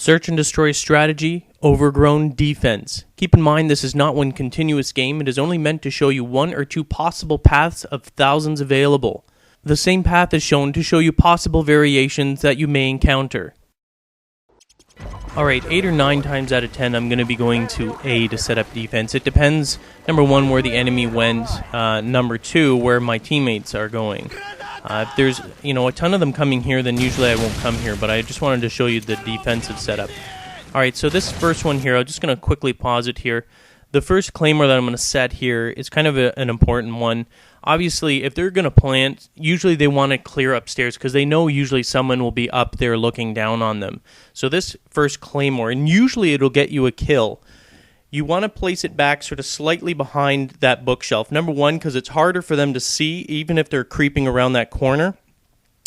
Search and destroy strategy, overgrown defense. Keep in mind this is not one continuous game, it is only meant to show you one or two possible paths of thousands available. The same path is shown to show you possible variations that you may encounter. Alright, 8 or 9 times out of 10 I'm going to be going to A to set up defense. It depends, number 1, where the enemy went, number 2, where my teammates are going. If there's, a ton of them coming here, then usually I won't come here, but I just wanted to show you the defensive setup. Alright, so this first one here, I'm just going to quickly pause it here. The first claymore that I'm going to set here is kind of an important one. Obviously, if they're going to plant, usually they want to clear upstairs because they know usually someone will be up there looking down on them. So this first claymore, and usually it'll get you a kill. You want to place it back sort of slightly behind that bookshelf. Number 1, because it's harder for them to see, even if they're creeping around that corner.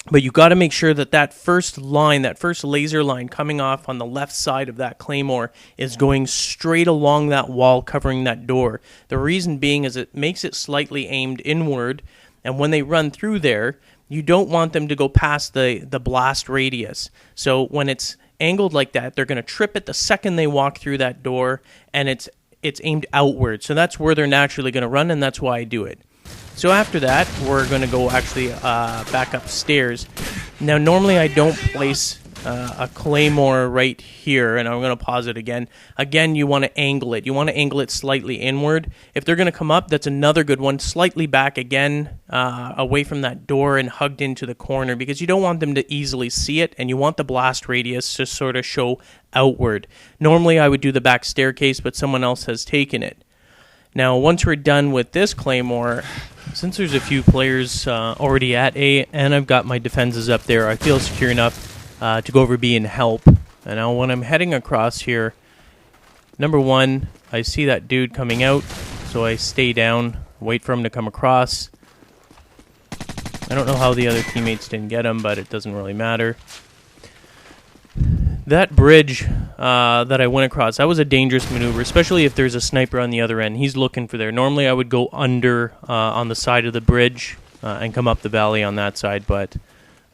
But you got to make sure that that first line, that first laser line coming off on the left side of that claymore is going straight along that wall covering that door. The reason being is it makes it slightly aimed inward, and when they run through there, you don't want them to go past the blast radius. So when it's angled like that, they're going to trip it the second they walk through that door, and it's aimed outward. So that's where they're naturally going to run, and that's why I do it. So after that, we're going to go actually back upstairs. Now, normally I don't place a claymore right here, and I'm going to pause it again. Again, you want to angle it. You want to angle it slightly inward. If they're going to come up, that's another good one. Slightly back again, away from that door and hugged into the corner, because you don't want them to easily see it, and you want the blast radius to sort of show outward. Normally I would do the back staircase, but someone else has taken it. Now, once we're done with this claymore, since there's a few players already at A, and I've got my defenses up there, I feel secure enough to go over B and help. And now when I'm heading across here, number 1, I see that dude coming out, so I stay down, wait for him to come across. I don't know how the other teammates didn't get him, but it doesn't really matter. That bridge that I went across, that was a dangerous maneuver, especially if there's a sniper on the other end. He's looking for there. Normally I would go under on the side of the bridge and come up the valley on that side, but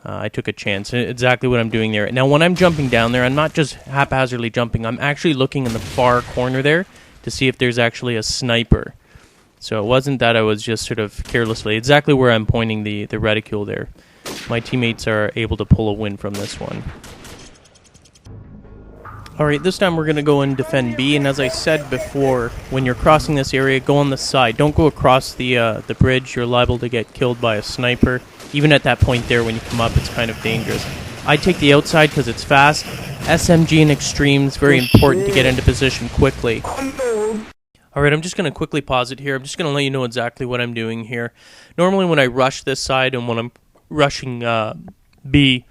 I took a chance. Exactly what I'm doing there. Now, when I'm jumping down there, I'm not just haphazardly jumping. I'm actually looking in the far corner there to see if there's actually a sniper. So it wasn't that I was just sort of carelessly. Exactly where I'm pointing the reticule there. My teammates are able to pull a win from this one. Alright, this time we're going to go and defend B, and as I said before, when you're crossing this area, go on the side. Don't go across the bridge. You're liable to get killed by a sniper. Even at that point there, when you come up, it's kind of dangerous. I take the outside because it's fast. SMG and extreme is very important to get into position quickly. Alright, I'm just going to quickly pause it here. I'm just going to let you know exactly what I'm doing here. Normally when I rush this side and when I'm rushing B,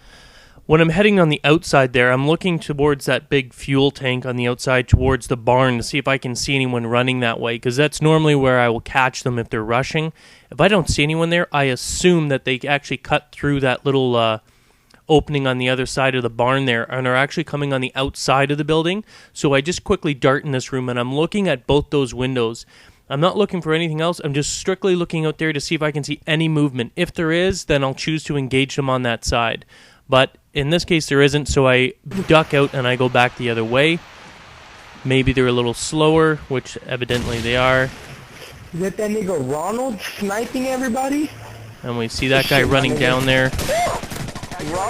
when I'm heading on the outside there, I'm looking towards that big fuel tank on the outside towards the barn to see if I can see anyone running that way, because that's normally where I will catch them if they're rushing. If I don't see anyone there, I assume that they actually cut through that little opening on the other side of the barn there and are actually coming on the outside of the building. So I just quickly dart in this room, and I'm looking at both those windows. I'm not looking for anything else. I'm just strictly looking out there to see if I can see any movement. If there is, then I'll choose to engage them on that side. But in this case, there isn't, so I duck out and I go back the other way. Maybe they're a little slower, which evidently they are. Is that nigga Ronald sniping everybody? And we see that guy running down there.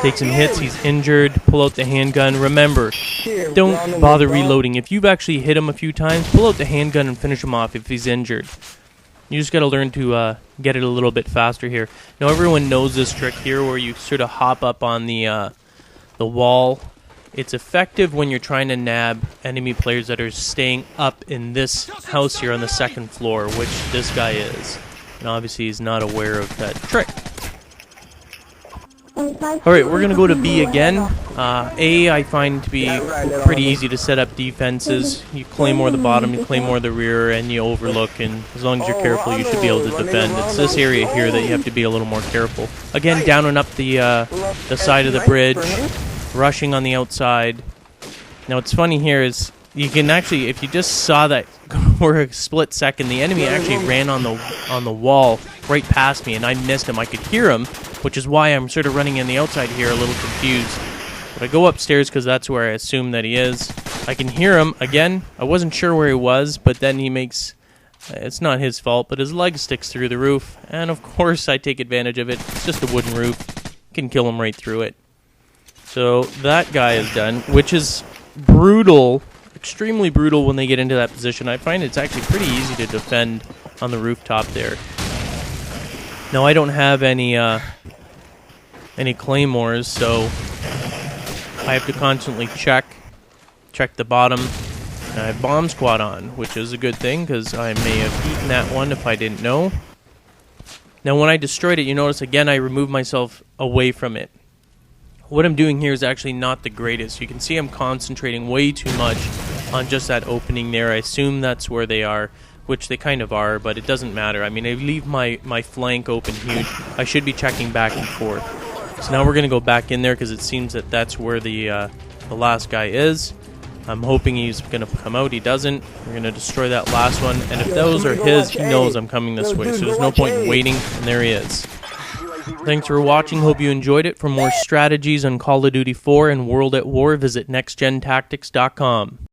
Take some hits, he's injured. Pull out the handgun. Remember, don't bother reloading. If you've actually hit him a few times, pull out the handgun and finish him off if he's injured. You just got to learn to get it a little bit faster here. Now everyone knows this trick here where you sort of hop up on the wall. It's effective when you're trying to nab enemy players that are staying up in this house here on the second floor, which this guy is. And obviously he's not aware of that trick. Alright, we're going to go to B again. A, I find to be pretty easy to set up defenses. You claymore the bottom, you claymore the rear, and you overlook, and as long as you're careful, you should be able to defend. It's this area here that you have to be a little more careful. Again, down and up the side of the bridge, rushing on the outside. Now, what's funny here is you can actually, if you just saw that for a split second, the enemy actually ran on the wall right past me, and I missed him. I could hear him, which is why I'm sort of running in the outside here, a little confused. But I go upstairs because that's where I assume that he is. I can hear him. Again, I wasn't sure where he was, but then he makes... it's not his fault, but his leg sticks through the roof. And of course I take advantage of it. It's just a wooden roof. Can kill him right through it. So that guy is done, which is brutal. Extremely brutal when they get into that position. I find it's actually pretty easy to defend on the rooftop there. Now I don't have any claymores, so I have to constantly check the bottom. And I have bomb squad on, which is a good thing because I may have eaten that one if I didn't know. Now when I destroyed it, you notice again I removed myself away from it. What I'm doing here is actually not the greatest. You can see I'm concentrating way too much on just that opening there. I assume that's where they are, which they kind of are, but it doesn't matter. I mean, I leave my flank open huge. I should be checking back and forth. So now we're going to go back in there because it seems that that's where the last guy is. I'm hoping he's going to come out. He doesn't. We're going to destroy that last one. And if those are his, he knows I'm coming this way. So there's no point in waiting. And there he is. Thanks for watching. Hope you enjoyed it. For more strategies on Call of Duty 4 and World at War, visit NextGenTactics.com.